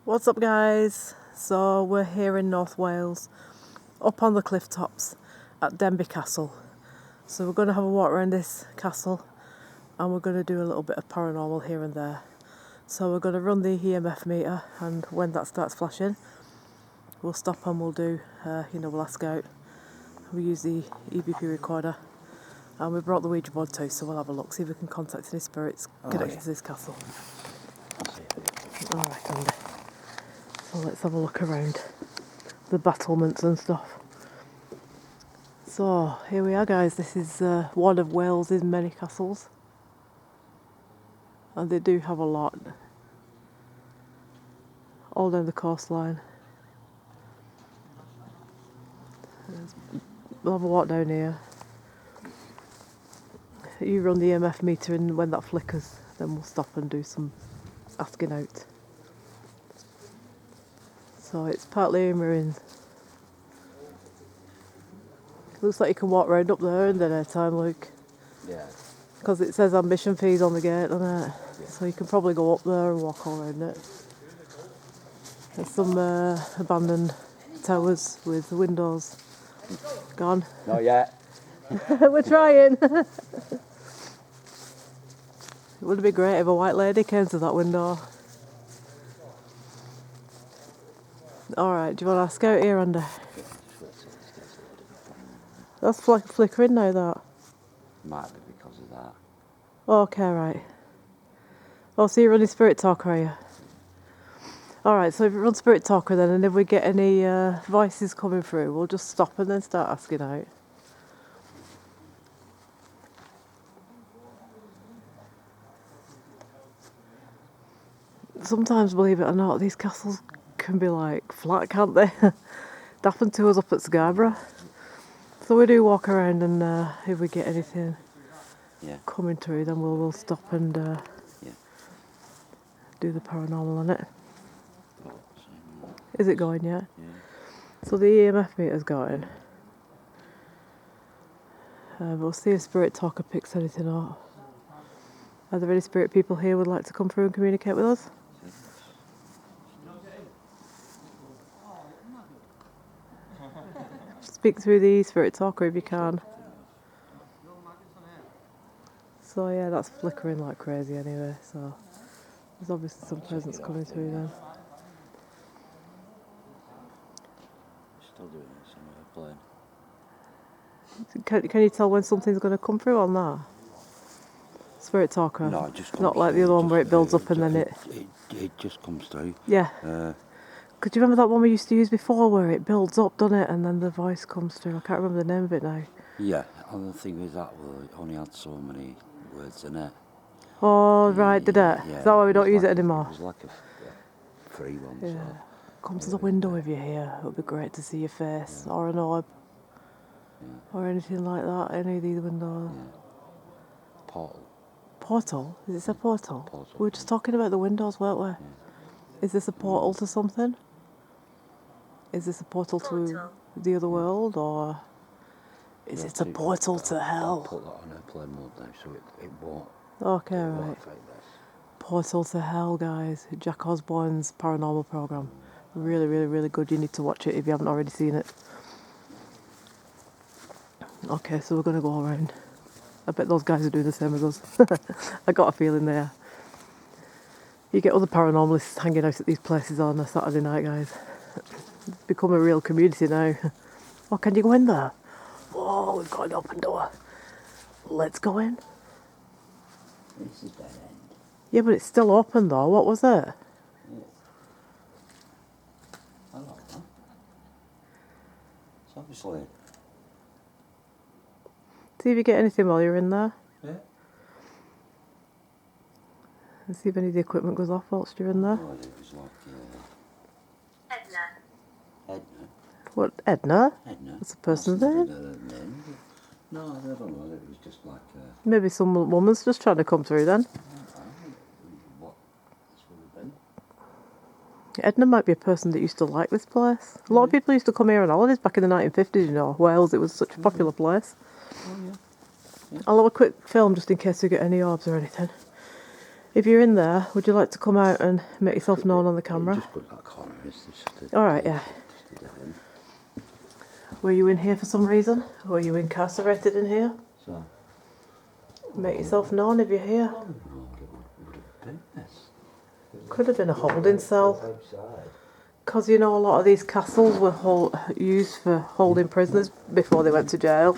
What's up, guys? So we're here in North Wales, up on the cliff tops at Denbigh Castle. So we're going to have a walk around this castle and we're going to do a little bit of paranormal here and there. So we're going to run the EMF meter, and when that starts flashing we'll stop and we'll do, we'll ask out. We use the EVP recorder and we brought the Ouija board too, so we'll have a look, see if we can contact any spirits connected to this castle. Alright, Andy. So let's have a look around the battlements and stuff. So here we are, guys. This is one of Wales's many castles, and they do have a lot all down the coastline. We'll have a walk down here. You run the EMF meter, and when that flickers then we'll stop and do some asking out. So it's partly in ruins. Looks like you can walk round up there in the daytime, Luke. Yeah. Because it says admission fees on the gate, doesn't it? Yeah. So you can probably go up there and walk all around it. There's some abandoned towers with windows gone. Not yet. We're trying. It would have been great if a white lady came to that window. Alright, do you want to ask out here, Andy? That's flickering now, that. Might be because of that. Okay, right. Oh, so you're running Spirit Talker, are you? Alright, so if you run Spirit Talker then, and if we get any voices coming through, we'll just stop and then start asking out. Sometimes, believe it or not, these castles can be like flat, can't they? It happened to us up at Scarborough. So we do walk around, and if we get anything coming through, then we'll stop and do the paranormal on it. Is it going yet? Yeah. So the EMF meter's going. We'll see if Spirit Talker picks anything up. Are there any spirit people here who would like to come through and communicate with us? Speak through the Spirit Talker if you can. So yeah, that's flickering like crazy anyway, so there's obviously some presence coming through then. Still doing it, some playing. Can you tell when something's going to come through on that? Spirit Talker? No, it just comes not like the other one where it builds up and then it just comes through. Yeah. Could you remember that one we used to use before where it builds up, doesn't it, and then the voice comes through? I can't remember the name of it now. Yeah, and the thing with that was it only had so many words in it. Oh, right, did it? Yeah, Is that why we don't use it anymore? It was like a free one. Yeah. So. Come to the window if you're here. It would be great to see your face, or an orb, or anything like that. Any of these windows. Yeah. Portal. Portal? Is this a portal? Portal. We were just talking about the windows, weren't we? Yeah. Is this a portal to something? Is this a portal to the other world, or is it a portal to hell? I'll put that on airplane mode now, so it won't. Okay, it won't right. affect this. Portal to Hell, guys. Jack Osborne's paranormal program. Really, really, really good. You need to watch it if you haven't already seen it. Okay, so we're going to go around. I bet those guys are doing the same as us. I got a feeling they are. You get other paranormalists hanging out at these places on a Saturday night, guys. It's become a real community now. Oh, can you go in there? Whoa, we've got an open door. Let's go in. This is dead end. Yeah, but it's still open though. What was it? Yeah. I like that. It's obviously. See if you get anything while you're in there. Yeah. And see if any of the equipment goes off whilst you're in there. Oh, it was like Edna. Edna. What, Edna? Edna. That's a person's That's name. the name. No, I don't know. It was just like. Maybe some woman's just trying to come through then. What? That's where we've been. Edna might be a person that used to like this place. A lot of people used to come here on holidays back in the 1950s, you know. Wales, it was such a popular place. Oh, yeah. I'll have a quick film just in case we get any orbs or anything. If you're in there, would you like to come out and make yourself known on the camera? Just put that corner. Alright, yeah. Just to get in. Were you in here for some reason? Were you incarcerated in here? So, Make yourself known if you're here. no, it would have been this. Could have been a holding cell. Because you know a lot of these castles were used for holding prisoners before they went to jail.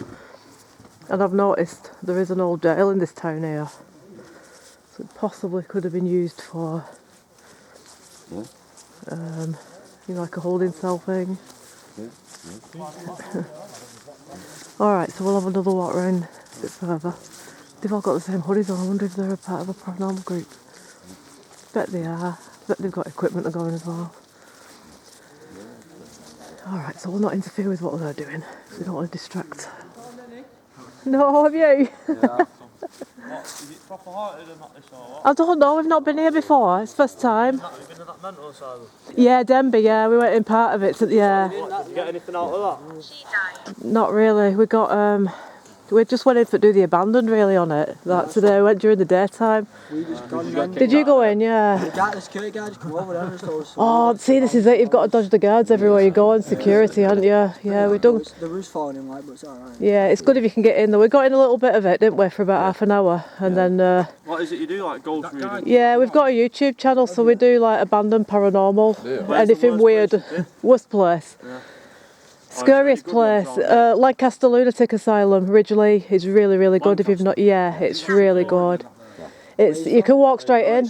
And I've noticed there is an old jail in this town here. So it possibly could have been used for, Yeah. you know, like a holding cell thing. Yeah. Alright, so we'll have another walk around a bit further. They've all got the same hoodies on. I wonder if they're a part of a paranormal group. Bet they are. Bet they've got equipment going as well. Alright, so we'll not interfere with what they're doing. We don't want to distract. No, have you? Yeah. What, is it proper haunted or not this or what? I don't know, we've not been here before. It's first time. You've been in that mental asylum? Yeah, Denbigh, yeah, we went in part of it. So, yeah, Did you get anything out of that? She died. not really. We got, we just went in to do the abandoned really on it. That today, we went during the daytime. We just gone in. Did you go in? Yeah. The security guard just come over there and told us. Oh, see, this is it. You've got to dodge the guards everywhere you go and security, haven't you? Yeah, we've done. The roof's falling in, like, but it's alright. Yeah, it's good if you can get in though. We got in a little bit of it, didn't we, for about half an hour, and then. What is it you do, like gold reading? Yeah, we've got a YouTube channel, so we do like abandoned paranormal, Where's the anything worst place weird. you've been? Worst place. Yeah. Scariest good ones place, around there. Lancaster Lunatic Asylum, Ridgely is really, really good. If you've not, yeah, it's really good. It's you can walk straight in.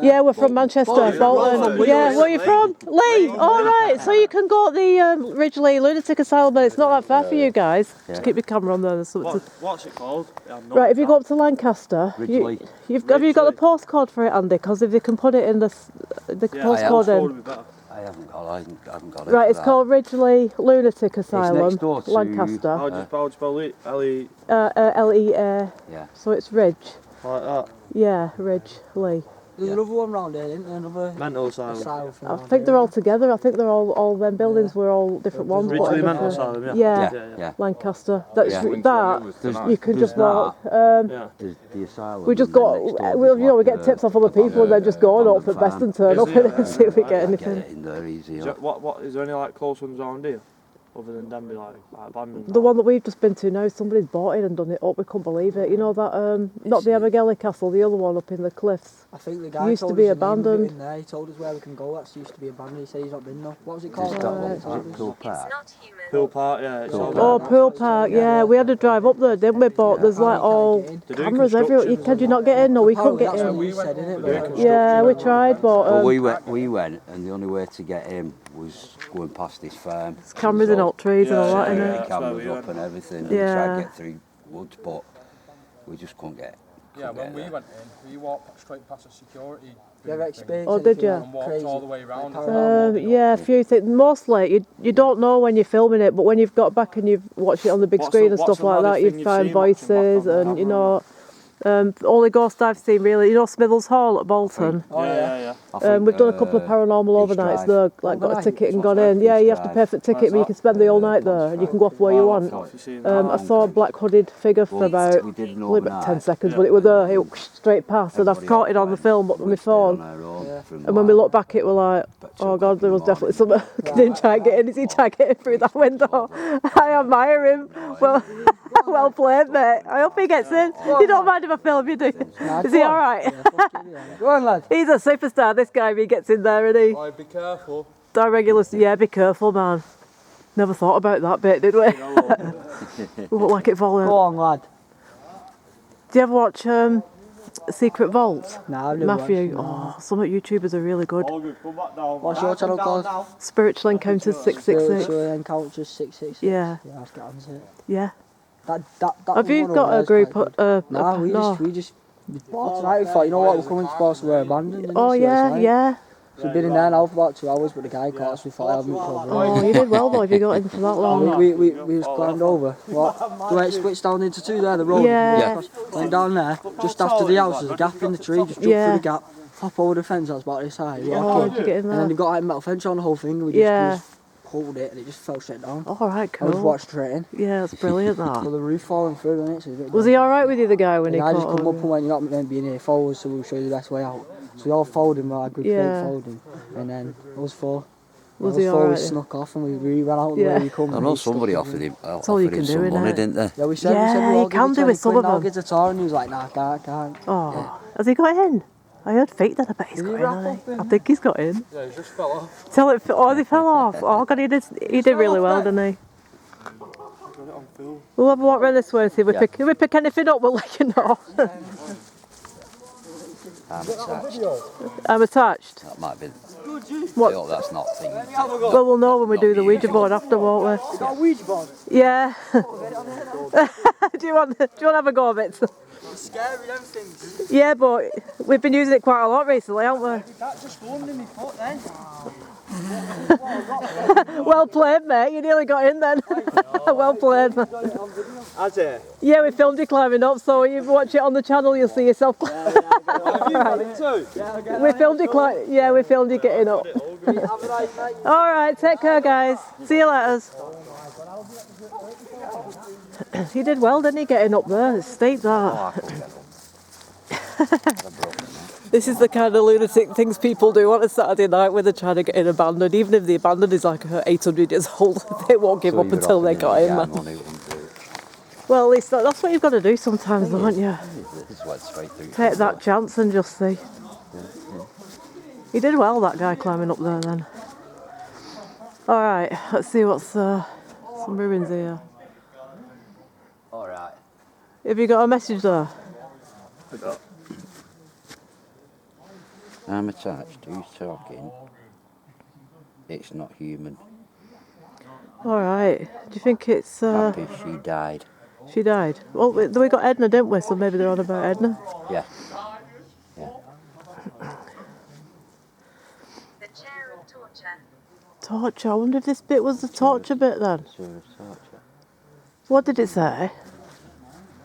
Yeah, we're from Manchester, Bolton. Yeah, where are you from? Lee. All right, so you can go to the Ridgely Lunatic Asylum, but it's not that far for you guys. Just keep your camera on there. There's something to... What's it called? Yeah, Right, if you go up to Lancaster, have you got the postcode for it, Andy? Because if they can put it in the postcode in. I haven't got it. Right, for it's that. called Ridgely Lunatic Asylum, next door to- Lancaster. How do you spell it? L-E, L-E-A. Yeah. So it's Ridge. like that? Yeah, Ridgely. There's another one round here, isn't there? Another Mental asylum. asylum thing I round think they're here. all together. I think they're all them buildings were all different ones. Ridgely whatever. Mental Asylum, yeah. Yeah. Yeah. Lancaster. That's Yeah. that. You can There's just walk. Yeah. There's the asylum. We just and then got, next door we, there's you know, we like get tips off other people and then just go and hope for the best and turn up and see if we get Get anything. it in there easy. Is there, what, is there any like close ones around here? Other than Denbigh, like abandoned? The one that we've just been to now, somebody's bought it and done it up. We couldn't believe it. You know that, not the Abergele Castle, the other one up in the cliffs. I think the guy used to told be us the name of it abandoned. in there. He told us where we can go. That's used to be abandoned. He said he's not been though. What was it called? Just that one. Cool It's Park. not human. Pool Park, yeah. It's all Oh, there. Pool Park, yeah. We had to drive up there, didn't we? But there's like all They're doing cameras everywhere. construction. Could you not get in? No, we couldn't Apparently get that's what in. we said, innit? They're But- doing Yeah, we tried, but Well, we went, and the only way to get in was going past this farm. there's cameras in oak trees and all that, Yeah, innit? that's where Cameras we up went. and everything. And Yeah. we tried to get through woods, but we just couldn't get. Yeah, couldn't when get we there. went in, we walked straight past a security You ever thing experienced Oh, did anything you? and walked crazy? all the way around. Like paranormal? Yeah, a few things. Mostly, you don't know when you're filming it, but when you've got back and you've watched it on the big What's screen the- and what's stuff the like that, maddest you thing you've find seen watching back voices on the and, you camera? know... the only ghost I've seen really, you know Smithers Hall at Bolton? Oh, Yeah. I think, We've done a couple of paranormal East overnights Drive. there, like got a Overnight? ticket and gone Drive, in. Yeah, East you have to Drive. pay for the ticket, but you can spend the whole night there and you can go off where you want. What have you seen? I saw a black hooded figure for about we did an only about 10 overnight. seconds, but it was there, it went straight past, and I've Everybody caught it else on the went. film on my We stayed on phone. our own from And when we like look back, it was like, about 2 oh o'clock god, in there the was definitely morning. something. Didn't try and get in. Is he trying to get in through that window? I admire him. Well, well played, mate. I hope he gets in. You don't mind if I film you, do you? Nah, Is go he on. all right? Yeah, fuck it, yeah. Go on, lad. He's a superstar. This guy, if he gets in there, and he. Oh, be careful. Our regulars, yeah, be careful, man. Never thought about that bit, did we? We won't like it falling. Go on, lad. Do you ever watch Secret Vault? Nah, I've never Matthew, watched it. oh, some of YouTubers are really good. All good, come back down. What's your channel called? Spiritual Encounters 666. Spiritual Encounters 666. Yeah, Yeah, I've got onto it. yeah. That Have you one got over a there's group? quite good. Nah, we just tonight we thought, you know what, we're coming to Sports Wear Abandoned. innit? Oh So it's yeah, like- yeah. So we've been in there now for about 2 hours, but the guy caught us. We thought I hadn't covered. Oh, you did well though if you got in for that long. We was climbed over. What? The way it splits down into two there, the road. Yeah. Went down there, just after the house, there's a gap in the tree. Just jump Yeah. through the gap, hop over the fence. That's about this high. Oh, Okay. did you get in And then there? they've got like metal fence on the whole thing. And we just, Yeah. pulled it and it just fell straight down. All right, I was cool. watched straight in. Yeah, that's brilliant, Well, that. the roof falling through, and it? So it was a bit Was he all right with you, the guy, when he I caught just come up up and went, you're not meant to be in here, follow us, so we'll show you the best way out. So we all followed him, like a group of Yeah. 8 followed him, and then us 4. Was us he 4 all we right? snuck off and we ran out the Yeah. way we come. I and know he stuck somebody us offered in. him, all offered you him can do, some innit? money, didn't they? Yeah, we said Yeah, we'll you give can it do to with him. some of I'll them. give it to Tar, and he was like, nah, I can't. Oh, has he got in? I heard feet then. I bet he's Did got he in, wrap hasn't up he? in? I think he's got in. Yeah, he just fell off. Tell it. Oh, they fell off. Oh, God, he did really well, didn't he? Got it on film. We'll have a walk around this way and see if we Yeah. pick. If we pick anything up, we'll let you know. I'm attached. I'm attached. That might be. What? Oh, that's not thing. Well, we'll know when we Not do the the Ouija usual. board after, won't we? You got a Ouija board? Yeah. do you want to have a go of it? It's scary, everything. Yeah, but we've been using it quite a lot recently, haven't we? That just go under my foot then. Well played, mate. You nearly got in then. Well played. Has it? Yeah, we filmed you climbing up, so you watch it on the channel, you'll see yourself. Have you got it too? We filmed you we filmed you getting up. All right, take care, guys. See you later. He did well, didn't he, getting up there? It's steep, that. This is the kind of lunatic things people do on a Saturday night when they're trying to get in abandoned. Even if the abandoned is like 800 years old, they won't give up until they got in, man. Well, at least that's what you've got to do sometimes, don't you? This went straight through. Take that chance and just see. He did well, that guy climbing up there then. All right, let's see what's some ruins here. All right. Have you got a message there? I'm attached. Who's talking? It's not human. All right. Do you think it's Happy she died. she died? Well, we got Edna, didn't we? So maybe they're on about Edna. Yeah. Yeah. The chair of torture. Torture. I wonder if this bit was the torture bit then. Chair of torture. What did it say?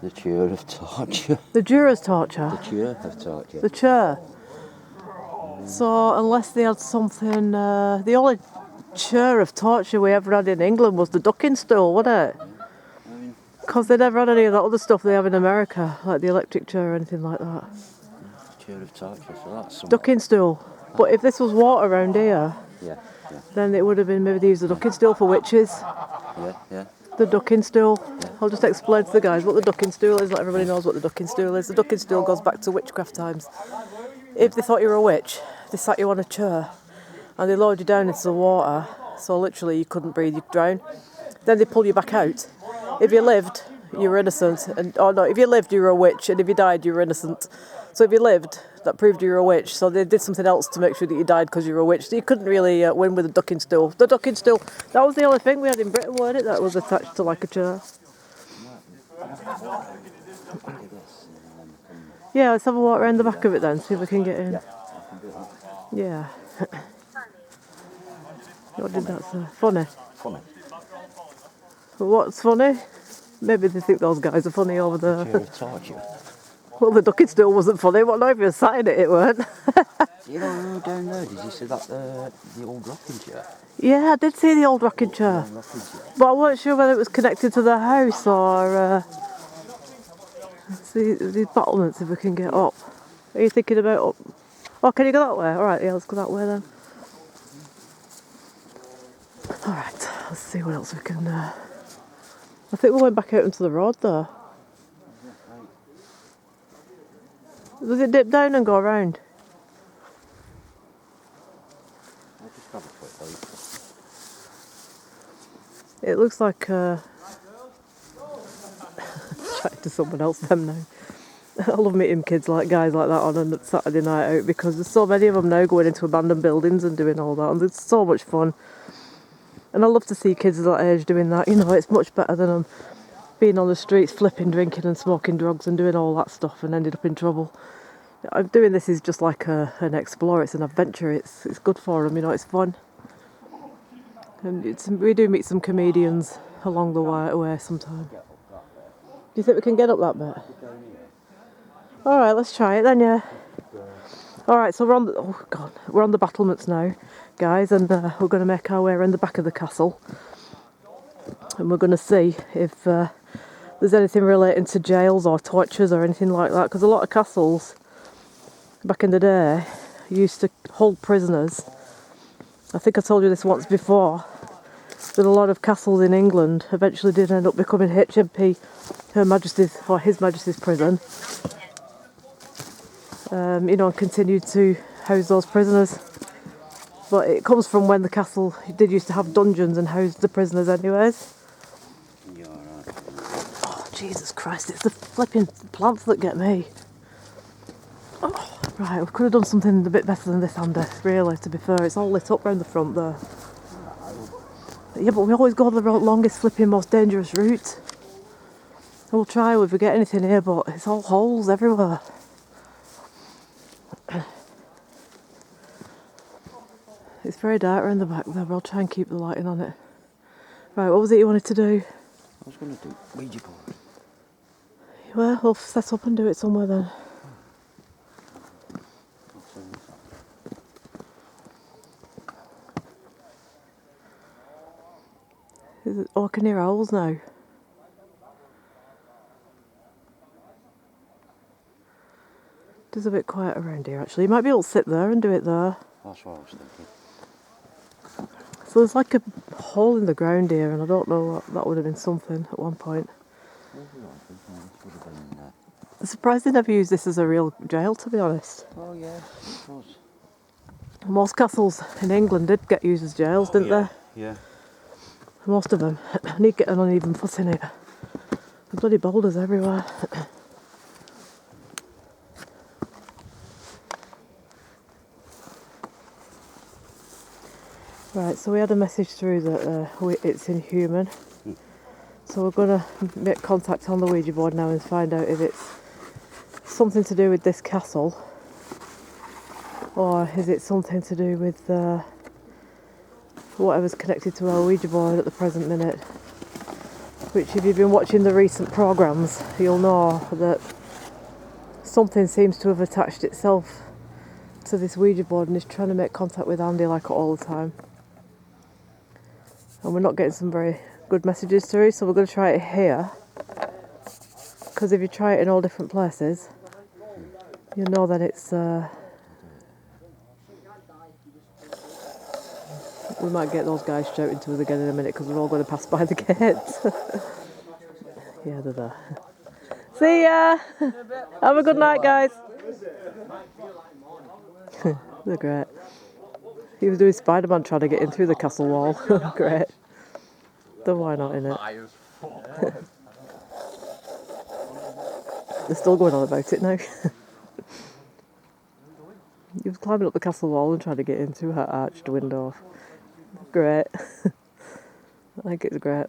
The chair of torture. The juror's torture. The chair of torture. The chair. So unless they had something, the only chair of torture we ever had in England was the ducking stool, wasn't it? Because they never had any of that other stuff they have in America, like the electric chair or anything like that. Chair of torture. So that's some. Ducking stool. But if this was water around here, Yeah. Yeah. then it would have been maybe they used the ducking stool for witches. Yeah. Yeah. The ducking stool. I'll just explain to the guys what the ducking stool is. Let everybody knows what the ducking stool is. The ducking stool goes back to witchcraft times. If they thought you were a witch, they sat you on a chair and they lowered you down into the water, so literally you couldn't breathe, you'd drown. Then they pull you back out. If you lived, you were innocent, and if you lived, you were a witch, and if you died, you were innocent. So if you lived, that proved you were a witch. So they did something else to make sure that you died because you were a witch. So you couldn't really win with a ducking stool. The ducking stool, that was the only thing we had in Britain, wasn't it? That was attached to like a chair. Yeah, let's have a walk around the back of it then, see if we can get in. Yeah. What did that say? Funny. Funny. Well, what's funny? Maybe they think those guys are funny over Chair there. of torture. Well, the ducking stool wasn't funny. What if you were sat in it, it weren't. You know, down there, did you see that the old rocking chair? Yeah, I did see the old rocking chair. Rocking chair. But I wasn't sure whether it was connected to the house or... see these battlements if we can get up. Are you thinking about up? Oh, can you go that way? Alright, yeah, let's go that way then. Alright, let's see what else we can... I think we went back out into the road there. Does it dip down and go around? I'll just have a quick look. It looks like... chatting to someone else them now. I love meeting kids like guys like that on a Saturday night out because there's so many of them now going into abandoned buildings and doing all that, and it's so much fun. And I love to see kids of that age doing that. You know, it's much better than them being on the streets flipping, drinking and smoking drugs and doing all that stuff and ended up in trouble. I'm doing this is just like an explore, it's an adventure, it's good for them, you know, it's fun. And we do meet some comedians along the way sometime. Do you think we can get up that bit? Alright, let's try it then, yeah. All right, so we're on the battlements now, guys, and we're going to make our way around the back of the castle, and we're going to see if there's anything relating to jails or tortures or anything like that. Because a lot of castles back in the day used to hold prisoners. I think I told you this once before, that a lot of castles in England eventually did end up becoming HMP, Her Majesty's or His Majesty's prison. And continued to house those prisoners. But it comes from when the castle did used to have dungeons and housed the prisoners anyways. You're right. Oh, Jesus Christ, it's the flipping plants that get me. Oh, right, we could have done something a bit better than this, Andy, really, to be fair. It's all lit up round the front there. Yeah, but we always go the longest flipping, most dangerous route. We'll try if we get anything here, but it's all holes everywhere. It's very dark around the back there, but I'll try and keep the lighting on it. Right, what was it you wanted to do? I was going to do Ouija board. Well, we'll set up and do it somewhere then. I can hear owls now. It is a bit quiet around here actually. You might be able to sit there and do it there. That's what I was thinking. So there's like a hole in the ground here, and I don't know what that would have been something at one point. I'm surprised they never used this as a real jail, to be honest. Oh yeah, it was. Most castles in England did get used as jails, didn't they? Yeah. Most of them. I need to get an uneven footing here. The bloody boulders everywhere. Right, so we had a message through that it's inhuman. So we're going to make contact on the Ouija board now and find out if it's something to do with this castle, or is it something to do with whatever's connected to our Ouija board at the present minute. Which, if you've been watching the recent programmes, you'll know that something seems to have attached itself to this Ouija board and is trying to make contact with Andy like all the time. And we're not getting some very good messages through, so we're going to try it here. Because if you try it in all different places, you know that it's... we might get those guys shouting to us again in a minute because we're all going to pass by the gate. Yeah, they're there. See ya! Have a good night, guys. They're great. He was doing Spider-Man trying to get in through the castle wall. Great. Then why not, innit? They're still going on about it now. He was climbing up the castle wall and trying to get in through her arched window. Great. I think it's great.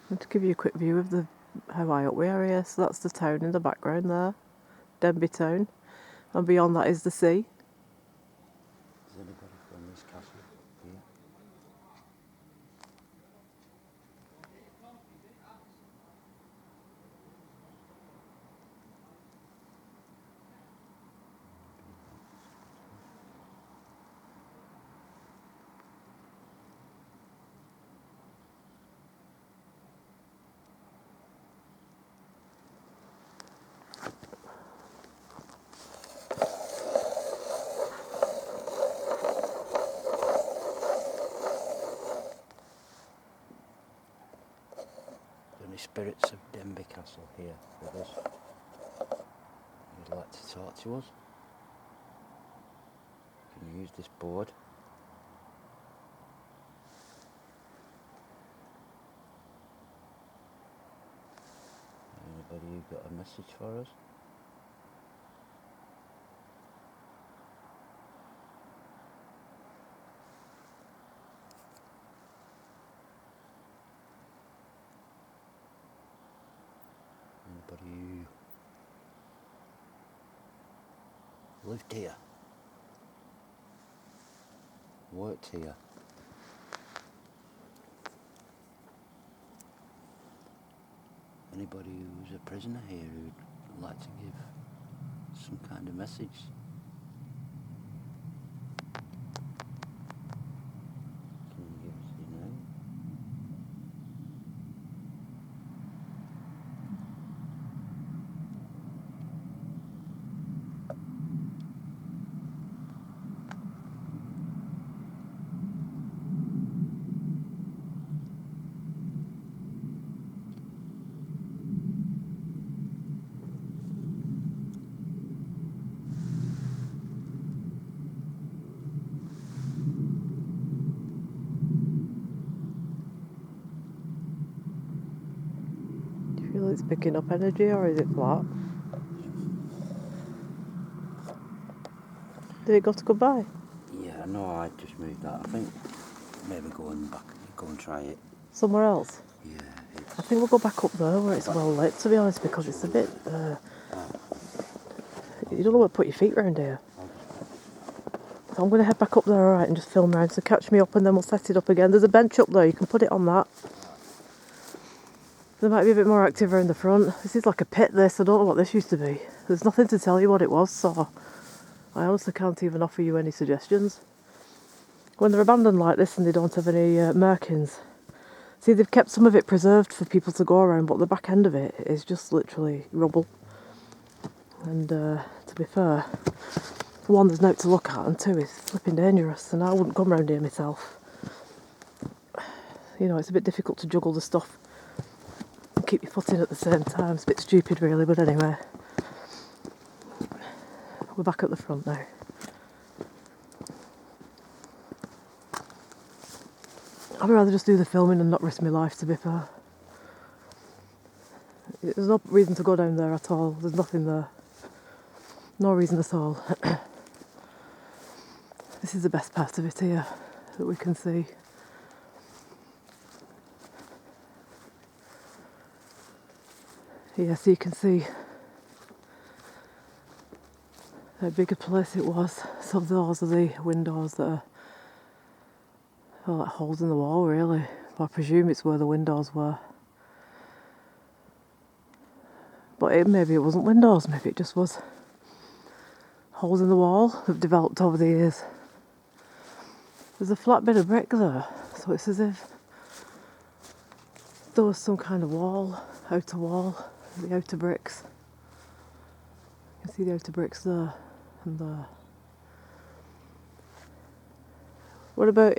And to give you a quick view of how high up we are here, so that's the town in the background there, Denbigh town, and beyond that is the sea. Is anybody from this castle here? Spirits of Denbigh Castle here with us. You'd like to talk to us? Can you use this board? Anybody who got a message for us? Anybody who lived here? Worked here? anybody who's a prisoner here who'd like to give some kind of message. Can you give us your name? Do you feel it's picking up energy or is it flat? Did it go to goodbye? Yeah, no, I just moved that. I think maybe go and try it. Somewhere else? Yeah, I think we'll go back up there where it's well lit, to be honest, because it's a bit... you don't know where to put your feet round here. So I'm going to head back up there, alright, and just film round. So catch me up and then we'll set it up again. There's a bench up there, you can put it on that. There might be a bit more active around the front. This is like a pit, this. I don't know what this used to be. There's nothing to tell you what it was, so I honestly can't even offer you any suggestions. When they're abandoned like this and they don't have any markings, see, they've kept some of it preserved for people to go around, but the back end of it is just literally rubble. And to be fair, one, there's no to look at, and two, it's flipping dangerous, and I wouldn't come round here myself. You know, it's a bit difficult to juggle the stuff and keep your foot in at the same time. It's a bit stupid really, but anyway. We're back at the front now. I'd rather just do the filming and not risk my life, to be fair. There's no reason to go down there at all. There's nothing there. No reason at all. This is the best part of it here that we can see. Yeah, so you can see how big a place it was. So those are the windows that are like holes in the wall, really. I presume it's where the windows were. But maybe it wasn't windows, maybe it just was holes in the wall that have developed over the years. There's a flat bit of brick there, so it's as if there was some kind of wall, outer wall, the outer bricks. You can see the outer bricks there and there. What about,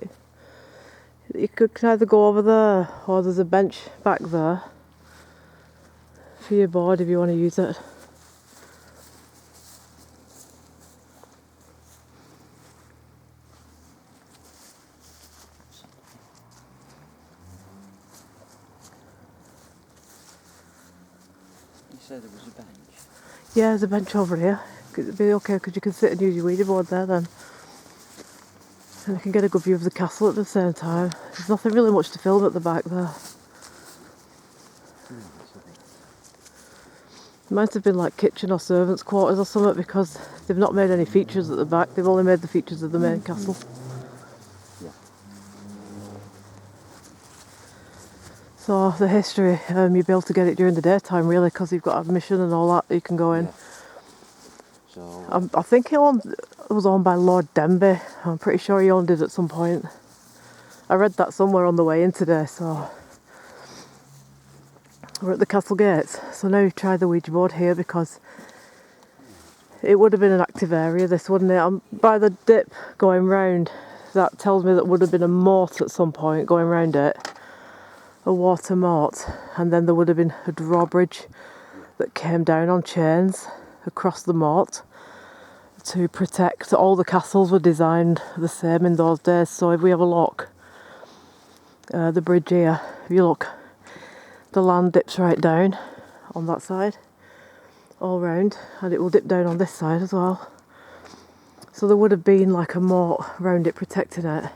you could either go over there or there's a bench back there for your board if you want to use it. You said there was a bench. Yeah, there's a bench over here. It'd be okay because you can sit and use your Ouija board there then. And you can get a good view of the castle at the same time. There's nothing really much to film at the back there. It might have been like kitchen or servants' quarters or something because they've not made any features at the back. They've only made the features of the main castle. Yeah. So the history, you'll be able to get it during the daytime really because you've got admission and all that you can go in. Yeah. So I think it was owned by Lord Denbigh. I'm pretty sure he owned it at some point. I read that somewhere on the way in today, so we're at the castle gates. So now we've tried the Ouija board here because it would have been an active area, this, wouldn't it? By the dip going round, that tells me that would have been a moat at some point going round it, a water moat, and then there would have been a drawbridge that came down on chains across the moat to protect. All the castles were designed the same in those days, so if we have a look, the bridge here, if you look, the land dips right down on that side, all round, and it will dip down on this side as well. So there would have been like a moat round it protecting it,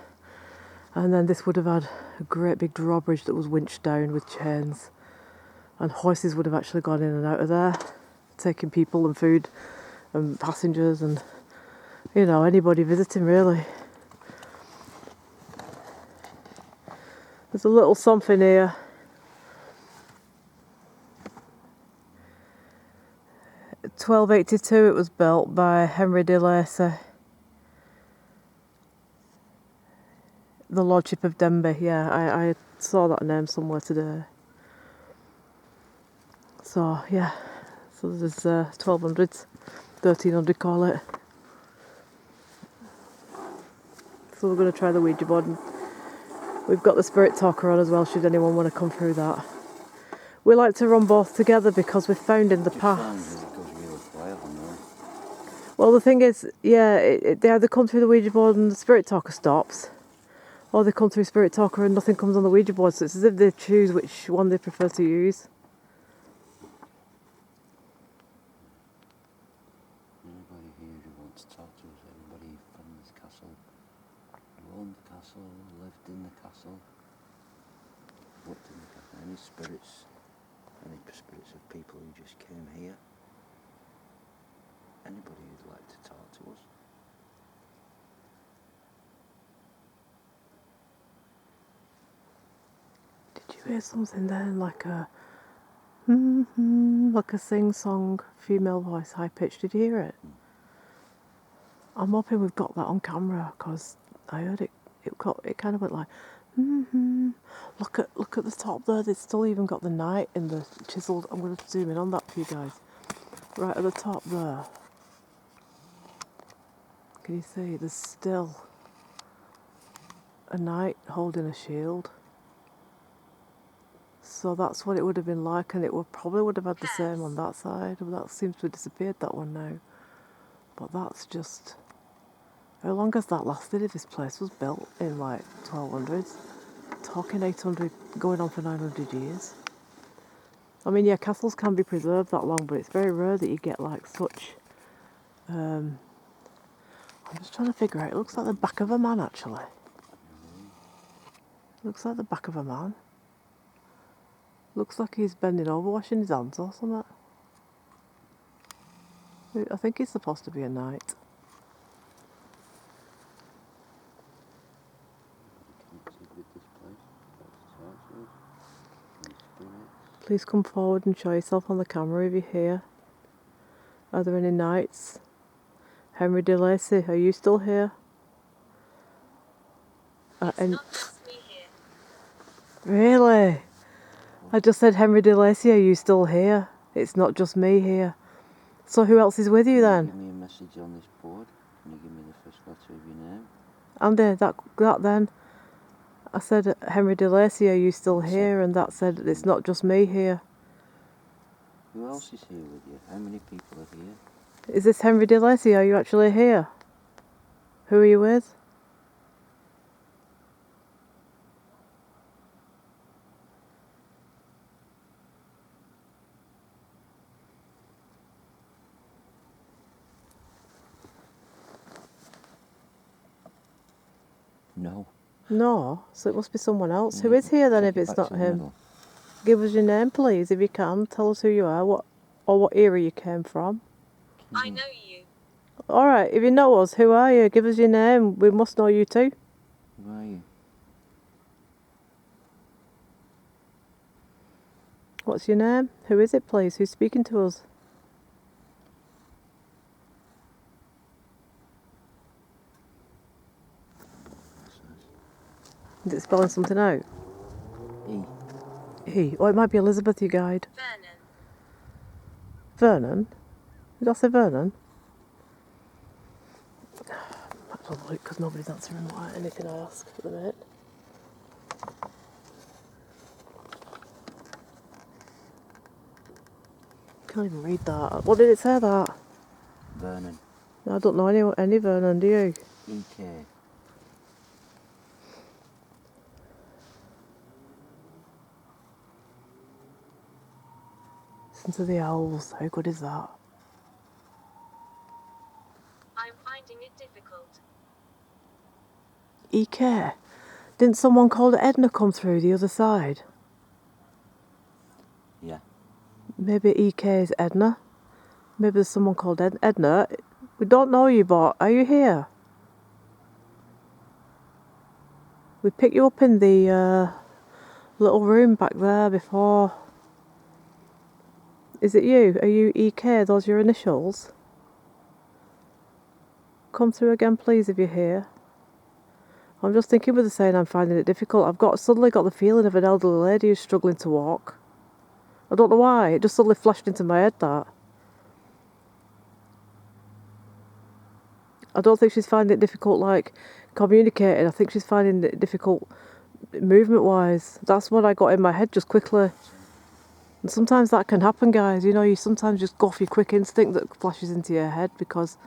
and then this would have had a great big drawbridge that was winched down with chains, and horses would have actually gone in and out of there, taking people and food and passengers and, you know, anybody visiting really. There's a little something here. 1282 it was built by Henry de Lacy. The Lordship of Denbigh, yeah, I saw that name somewhere today. So, yeah, so there's 1200s, 1300 call it. So we're going to try the Ouija board. And we've got the Spirit Talker on as well, should anyone want to come through that. We like to run both together because we've found in the past. Well, the thing is, yeah, they either come through the Ouija board and the Spirit Talker stops, or they come through Spirit Talker and nothing comes on the Ouija board, so it's as if they choose which one they prefer to use. Anybody here who wants to talk to us, anybody from this castle, who owned the castle, lived in the castle, worked in the castle, any spirits of people who just came here, anybody who'd like to talk to us. Did you hear something then, like a like a sing-song female voice, high pitched? Did you hear it? I'm hoping we've got that on camera because I heard it. It kind of went like, Look at the top there. It's still even got the night in the chiseled. I'm going to zoom in on that for you guys. Right at the top there. Can you see? There's still a knight holding a shield. So that's what it would have been like, and it probably would have had the same on that side. But that seems to have disappeared, that one now. But that's just... How long has that lasted if this place was built in like 1200s? Talking 800, going on for 900 years. I mean, yeah, castles can be preserved that long, but it's very rare that you get like such... I'm just trying to figure out, it looks like the back of a man actually. Looks like the back of a man. Looks like he's bending over, washing his hands or something. I think he's supposed to be a knight. Please come forward and show yourself on the camera if you're here. Are there any knights? Henry de Lacy, are you still here? It's not just me here. Really? I just said, Henry de Lacy, are you still here? It's not just me here. So who else is with you then? Give me a message on this board. Can you give me the first letter of your name? Andy, that then. I said, Henry de Lacy, are you still here? And that said, it's not just me here. Who else is here with you? How many people are here? Is this Henry de Lacy? Are you actually here? Who are you with? No. No, so it must be someone else. Who is here then if it's not him? Give us your name, please, if you can. Tell us who you are, what era you came from. I know you. All right, if you know us, who are you? Give us your name. We must know you too. Who are you? What's your name? Who is it, please? Who's speaking to us? Is it spelling something out? E. E. Oh, it might be Elizabeth, your guide. Vernon. Vernon? Did I say Vernon? Might as well look, because nobody's answering anything I ask at the minute. Can't even read that. What did it say that? Vernon. I don't know any Vernon, do you? E.K. Listen to the owls. How good is that? I'm finding it difficult. E.K. Didn't someone called Edna come through the other side? Yeah. Maybe E.K. is Edna. Maybe there's someone called Edna. We don't know you, but are you here? We picked you up in the little room back there before. Is it you? Are you EK? Those your initials? Come through again, please, if you're here. I'm just thinking with the saying I'm finding it difficult. Suddenly got the feeling of an elderly lady who's struggling to walk. I don't know why. It just suddenly flashed into my head that. I don't think she's finding it difficult, like, communicating. I think she's finding it difficult movement-wise. That's what I got in my head just quickly. And sometimes that can happen, guys. You know, you sometimes just go off your quick instinct that flashes into your head, because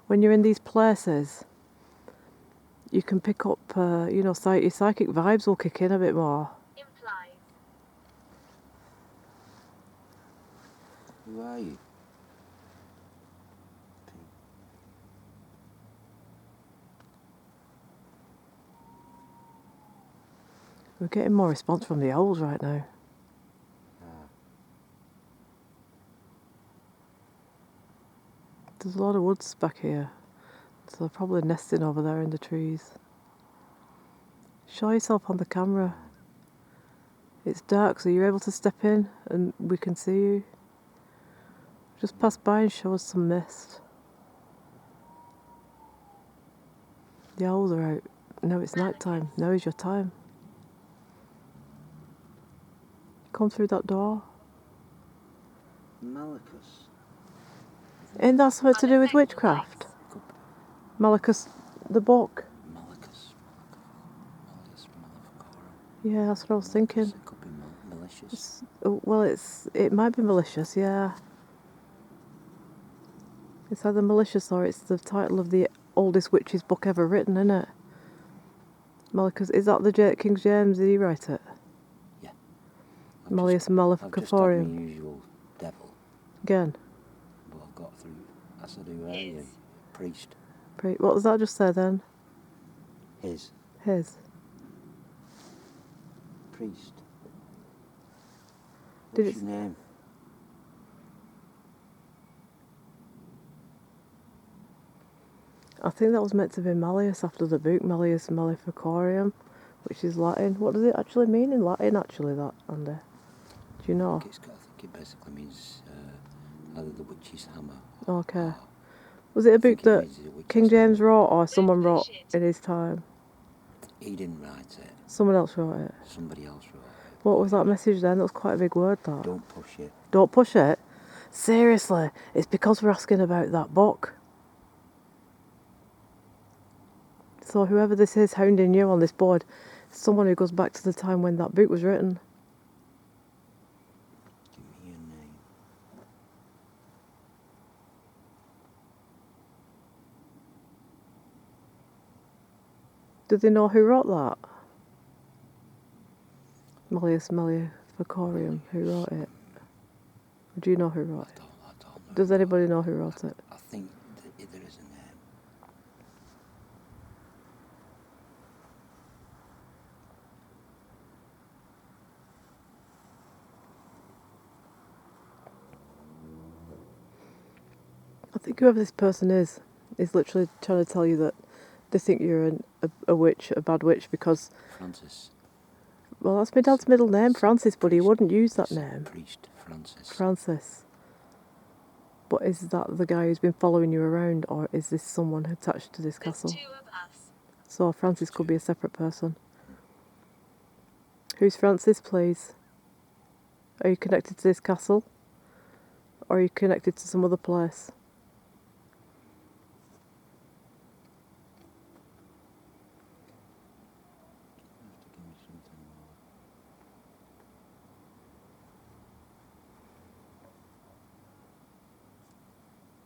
when you're in these places, you can pick up, you know, your psychic vibes will kick in a bit more. Implies. Who are you? We're getting more response from the owls right now. There's a lot of woods back here, so they're probably nesting over there in the trees. Show yourself on the camera. It's dark, so you're able to step in and we can see you. Just pass by and show us some mist. The owls are out. Now it's night time. Now is your time. Come through that door. Malachus. Ain't that something to do with witchcraft? Malachus, the book. Malachus. Malleus Maleficarum. Yeah, that's what I was thinking. It could be malicious. Well, it might be malicious, yeah. It's either malicious or it's the title of the oldest witch's book ever written, isn't it? Malachus, is that the King James? Did he write it? Yeah. Malleus I've just had Maleficarum. my usual devil. Again. But I've got through, as I do earlier, priest. What does that just say then? His. His. Priest. Did What's it- your name? I think that was meant to be Malleus after the book, Malleus Maleficarum, which is Latin. What does it actually mean in Latin, actually, that, Andy? Do you know? I think it basically means either the witch's hammer. Okay. Or Was it a I think book that means the witch's King James hammer. wrote or someone wrote in his time? He didn't write it. Someone else wrote it. Somebody else wrote it. What was that message then? That was quite a big word, that. Don't push it. Don't push it? Seriously, it's because we're asking about that book. So whoever this is hounding you on this board, is someone who goes back to the time when that book was written. Give me your name. Do they know who wrote that? Malleus Maleficarum, who wrote it? Do you know who wrote it? I don't know. Does anybody know who wrote it? I think there is a name. I think whoever this person is literally trying to tell you that they think you're a witch, a bad witch, because... Francis. Well, that's my dad's middle name, Francis, but he wouldn't use that name. Priest Francis. Francis. But is that the guy who's been following you around, or is this someone attached to this There's castle? 2 of us. So Francis could be a separate person. Who's Francis, please? Are you connected to this castle? Or are you connected to some other place? Give me something more.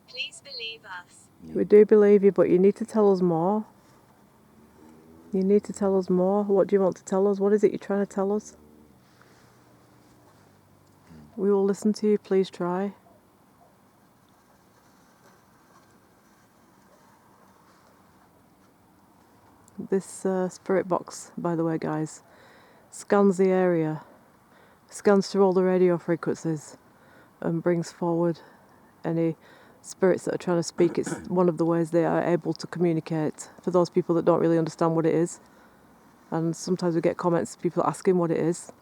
Please believe us. We do believe you, but you need to tell us more. You need to tell us more. What do you want to tell us? What is it you're trying to tell us? We will listen to you. Please try. This spirit box, by the way, guys, scans the area, scans through all the radio frequencies, and brings forward any spirits that are trying to speak. It's one of the ways they are able to communicate for those people that don't really understand what it is. And sometimes we get comments, people asking what it is.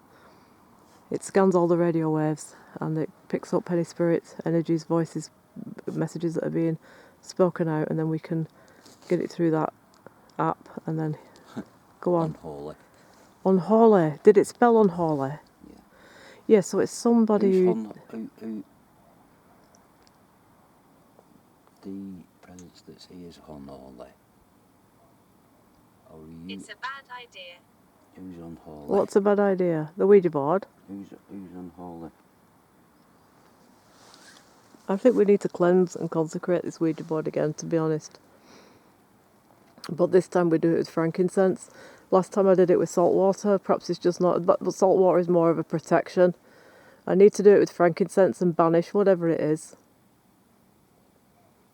It scans all the radio waves and it picks up any spirits, energies, voices, messages that are being spoken out, and then we can get it through that app and then go on. Unholy. Unholy. Did it spell unholy? Yeah. Yeah, so it's somebody who the presence that's here is unholy. Or you, It's a bad idea. who's unholy? What's a bad idea? The Ouija board? Who's unholy? I think we need to cleanse and consecrate this Ouija board again, to be honest. But this time we do it with frankincense. Last time I did it with salt water. Perhaps it's just not... But salt water is more of a protection. I need to do it with frankincense and banish whatever it is.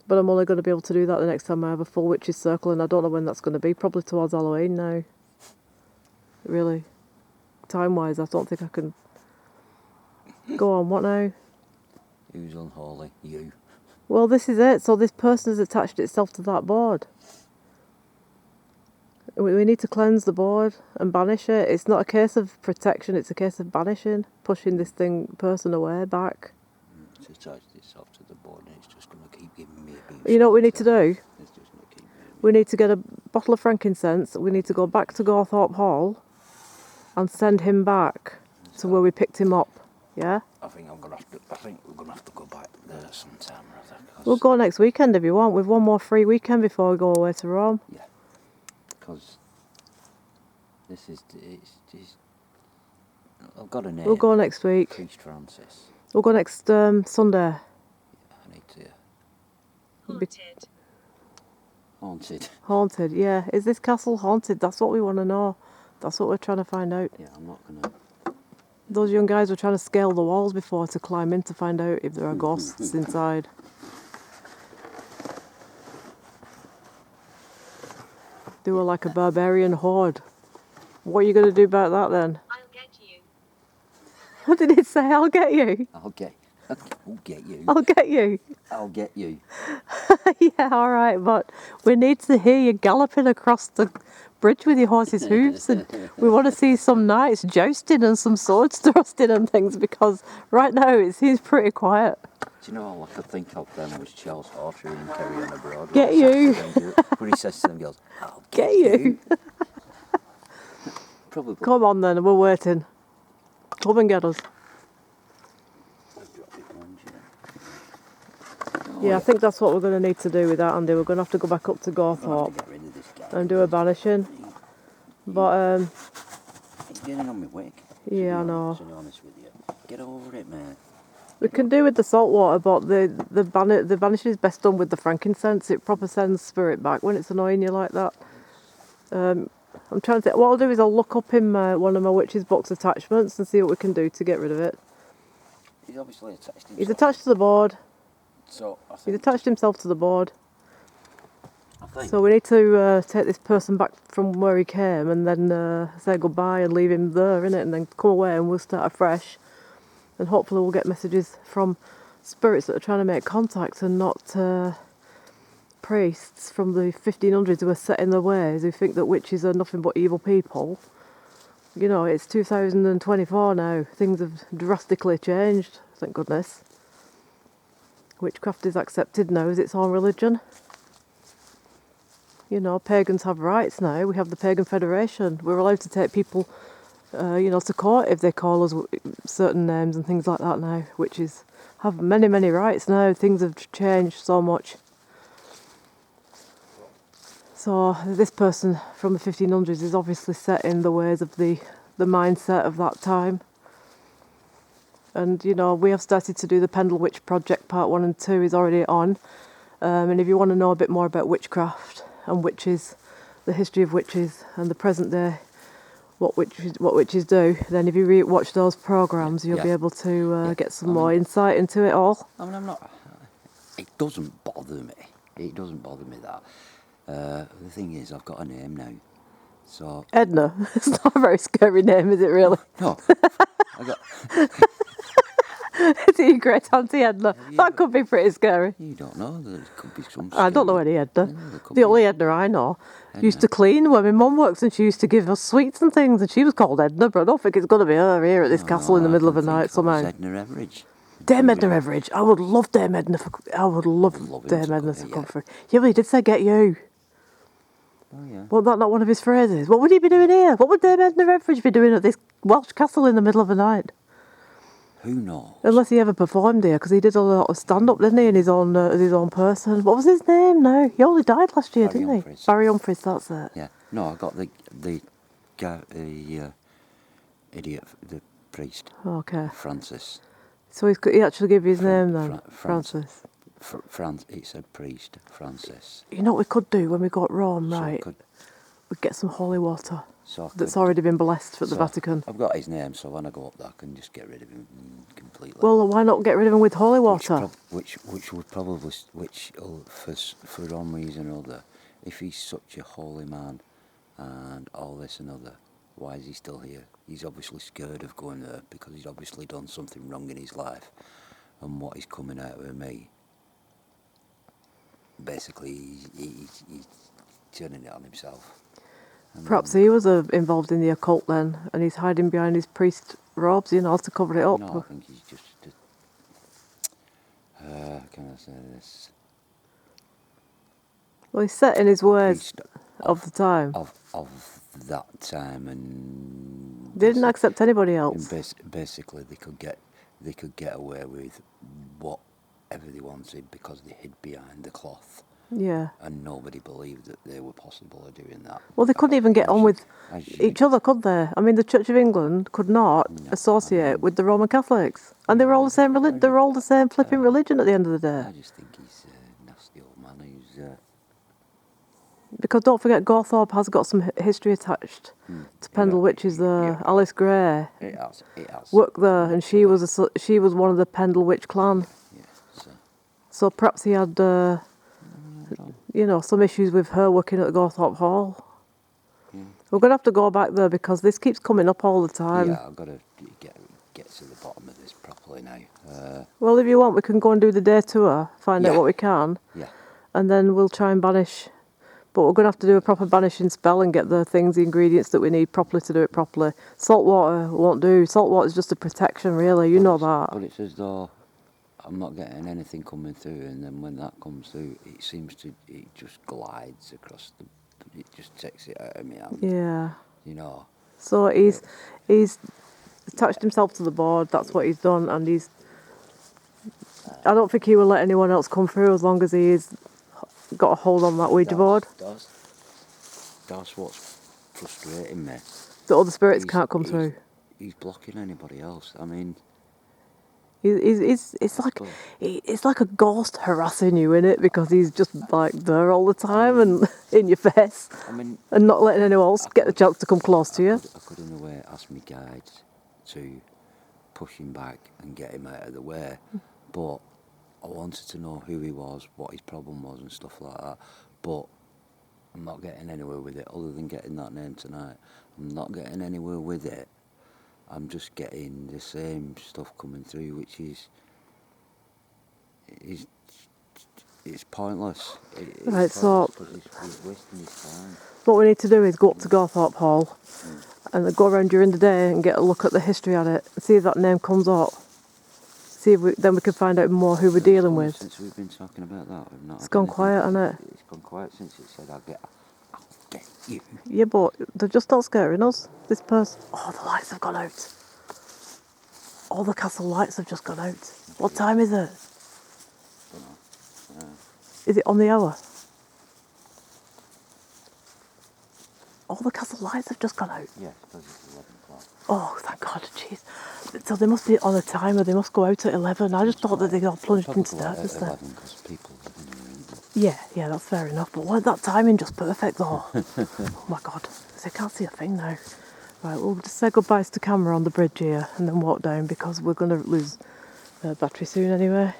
But I'm only going to be able to do that the next time I have a full witch's circle, and I don't know when that's going to be. Probably towards Halloween now. Really. Time-wise, I don't think I can... Go on, what now? Who's unholy? You. Well, this is it. So this person has attached itself to that board. We need to cleanse the board and banish it. It's not a case of protection, it's a case of banishing, pushing this person away, back. It's attached itself to the board and it's just going to keep giving me abuse. You know what we need to do? It's just going to keep giving me. We need to get a bottle of frankincense. We need to go back to Gawthorpe Hall and send him back to where we picked him up. Yeah? I think we're going to have to go back there sometime or other. We'll go next weekend if you want. We've one more free weekend before we go away to Rome. Yeah. Because it's I've got a name. We'll go next week. Priest Francis. We'll go next Sunday. I need to. Haunted. Haunted. Haunted, yeah. Is this castle haunted? That's what we want to know. That's what we're trying to find out. Yeah, I'm not going to. Those young guys were trying to scale the walls before to climb in to find out if there are ghosts inside. They were like a barbarian horde. What are you going to do about that then? I'll get you. What did it say? I'll get you. I'll get you. I'll get you. I'll get you. Yeah, all right, but we need to hear you galloping across the bridge with your horse's hooves, and we want to see some knights jousting and some swords thrusting and things, because right now it seems pretty quiet. Do you know all I could think of then was Charles Horter and Kerry on the Broad. Get you. When he says to them girls, I'll Get you. Probably. Come on then, we're waiting. Come and get us. Yeah, I think that's what we're going to need to do with that, Andy. We're going to have to go back up to Gawthorpe Get rid of this guy. and do a banishing. But, It's getting on my wick. yeah, I know. To be honest with you. Get over it, man. We can do with the salt water, but the banishing is best done with the frankincense. It proper sends spirit back when it's annoying you like that. I'm trying to think. What I'll do is I'll look up in one of my witch's box attachments and see what we can do to get rid of it. He's obviously attached himself. He's attached to the board. So I He's think. attached himself to the board. I think. So we need to take this person back from where he came and then say goodbye and leave him there, innit? And then come away and we'll start afresh. And hopefully we'll get messages from spirits that are trying to make contact and not priests from the 1500s who are set in their ways, who think that witches are nothing but evil people. You know, it's 2024 now. Things have drastically changed, thank goodness. Witchcraft is accepted now as its own religion. You know, pagans have rights now. We have the Pagan Federation. We're allowed to take people, to court if they call us certain names and things like that now. Witches have many, many rights now. Things have changed so much. So this person from the 1500s is obviously set in the ways of the mindset of that time. And, you know, we have started to do the Pendle Witch Project, part 1 and 2 is already on. And if you want to know a bit more about witchcraft and witches, the history of witches and the present day, what witches do, then if you watch those programmes, you'll be able to get some more insight into it all. I mean, I'm not. It doesn't bother me. It doesn't bother me that. The thing is, I've got a name now. So. Edna. It's not a very scary name, is it really? No. I got. Is it your great auntie Edna? Have you That ever- could be pretty scary. You don't know. There could be some. I don't know scary- any Edna. Yeah, there could The be. only Edna I know used Edna. to clean where my mum works, and she used to give us sweets and things, and she was called Edna, but I don't think it's going to be her here at this No, castle in the I middle of can the night think of somehow. Edna Everidge. Dame Edna Everidge. I would love Dame Edna. I would love love him Dame to Edna come to here, come yeah. through. Yeah, but he did say get you. Oh yeah. Wasn't that not one of his phrases? What would he be doing here? What would Dame Edna Everidge be doing at this Welsh castle in the middle of the night? Who knows? Unless he ever performed here, because he did a lot of stand-up, didn't he, in his own as his own person. What was his name? No, he only died last year, Barry didn't Humphries. he? Barry Humphries, that's it. Yeah. No, I got the guy, idiot, the priest, Okay, Francis. so he actually gave you his Fran- name then, Fra- Francis. It said priest, Francis. You know what we could do when we got Rome, So I right? could- We'd get some holy water so I that's could- already been blessed at the so Vatican. I've got his name, so when I go up there, I can just get rid of him completely. Well, why not get rid of him with holy water? Which would probably, for some reason or other, if he's such a holy man and all this and other, why is he still here? He's obviously scared of going there because he's obviously done something wrong in his life, and what is coming out of me, basically, he's turning it on himself. And Perhaps he was involved in the occult then, and he's hiding behind his priest robes, you know, to cover it up. No, I think he's just. How can I say this? Well, he's set in his ways Priest of the time. of that time, and They didn't accept anybody and else. basically they could get away with whatever they wanted because they hid behind the cloth, Yeah. and nobody believed that they were possible of doing that. Well, they couldn't even get on with As you- each other, could they? I mean, the Church of England could not No, associate with the Roman Catholics, and they were all the same. They were all the same flipping religion at the end of the I day. just think he's a nasty old man who's. Because don't forget, Gawthorpe has got some history attached to Pendle, which is Alice Gray It has. worked there, and she was one of the Pendle Witch clan. Yeah. So, So perhaps he had, some issues with her working at Gawthorpe Hall. yeah. We're going to have to go back there because this keeps coming up all the time. Yeah, I've got to get to the bottom of this properly now. Well, if you want, we can go and do the day tour, find out Yeah. what we can, Yeah. and then we'll try and banish. But we're going to have to do a proper banishing spell and get the ingredients that we need properly to do it properly. Salt water won't do. Salt water is just a protection, really. You know that. But it's as though I'm not getting anything coming through, and then when that comes through, it just glides across it just takes it out of me hand, Yeah. you know. So he's attached himself to the board. That's what he's done, and I don't think he will let anyone else come through as long as he's got a hold on that Ouija board. That's what's frustrating me. The other spirits He's- can't come he's- through. He's blocking anybody else. I mean, It's like a ghost harassing you in it because he's just like there all the time and in your face I mean, and not letting anyone else get the chance to come close to you. I could in a way ask my guides to push him back and get him out of the way, but I wanted to know who he was, what his problem was, and stuff like that. But I'm not getting anywhere with it, other than getting that name tonight. I'm not getting anywhere with it. I'm just getting the same stuff coming through, which is it's pointless. Right, so- Pointless 'cause he's wasting his time. What we need to do is go up to Gawthorpe Hall and then go around during the day and get a look at the history at it, see if that name comes up. See if then we can find out more who we're dealing with. Since we've been talking about that, we've not. It's had gone anything. quiet, hasn't it? It's gone quiet since it said, "I'll get you." Yeah, but they're just not scaring us. This person. Oh, the lights have gone out. All the castle lights have just gone out. What time is it? Is it on the hour? All the castle lights have just gone out. Yes, because it's 11 o'clock. Oh, thank God, jeez. So they must be on a timer. They must go out at 11. I just thought that they got plunged Probably into go out darkness at there. 11 because people live in the room. Yeah, that's fair enough. But why that timing just perfect though? Oh my God, I can't see a thing now. Right, we'll just say goodbyes to camera on the bridge here and then walk down because we're going to lose battery soon anyway.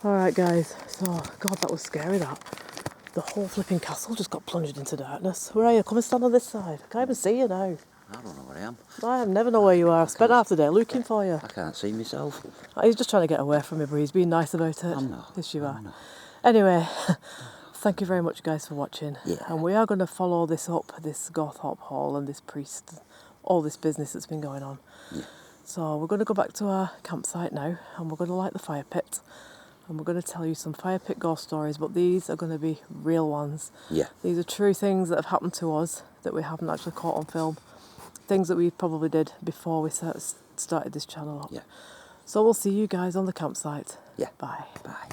Alright guys, so, God, that was scary that. The whole flipping castle just got plunged into darkness. Where are you? Come and stand on this side. I can't even see you now. I don't know where I am. I never know where you are. I've spent half the day looking for you. I can't see myself. He's just trying to get away from me, but he's being nice about it. I'm not. Yes, you are. I'm not. Anyway, thank you very much, guys, for watching. Yeah. And we are going to follow this up, this Gothop Hall and this priest, all this business that's been going on. Yeah. So we're going to go back to our campsite now, and we're going to light the fire pit. And we're going to tell you some fire pit ghost stories, but these are going to be real ones. Yeah. These are true things that have happened to us that we haven't actually caught on film. Things that we probably did before we started this channel up. Yeah. So we'll see you guys on the campsite. Yeah. Bye. Bye.